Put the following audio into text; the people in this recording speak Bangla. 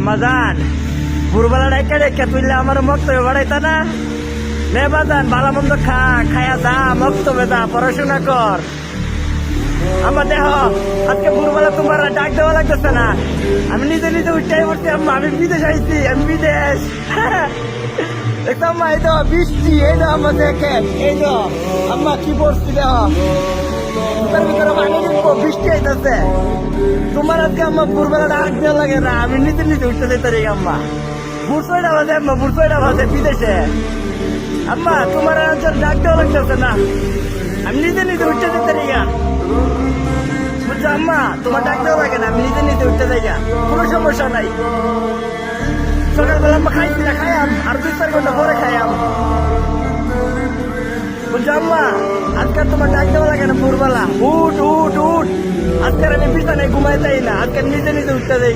আম্মা জান ভোরবেলা ডাইকা ডাইকা তুইলে আমার মক্তবে বাড়াইতা না নে বাজান ভালো মন্দ খায়া যা মক্তবে যা পড়াশোনা কর। আম্মা দেহ আজকে ভোরবেলা তোমার ডাক দেওয়া লাগতেছে না, আমি নিজে নিজে উঠতেই পড়ছি। আম্মা আমি বিদেশ আইছি, আমি বিদেশ। দেখো আম্মা এই তো বৃষ্টি, এই তো আম্মা দেখে এই তো আম্মা কি পড়ছি দেহ ভিতরে পানি ঢুকবো, বৃষ্টি আইতেছে। তোমার আজকে আম্মা ভোরবেলা ডাক দেওয়া লাগে না, আমি নিজে নিজে উঠতে যেতে রে আম্মা। ভোর 6টা বাজে আম্মা, ভোর 6টা বাজে বিদেশে। আম্মা তোমার ডাক দেওয়া লাগতেছে না, আমি নিজে নিজে উঠতে যেতে রে। বুঝছো আম্মা তোমার ডাক দেওয়া লাগে না, আমি নিজে নিজে উঠতে যাই, কোনো সমস্যা নাই। সকালবেলা আম্মা খাইছি না, খাইয়াম আর 2-4 ঘন্টা পরে খাইয়াম। বুঝছো আম্মা আজকে তোমার ডাক দেওয়া লাগে না ভোরবেলা, উঠ উঠ উঠ। আজকে আমি বিছানায় ঘুমাই যাই না, আজকে নিজে নিজে উঠতে যাই।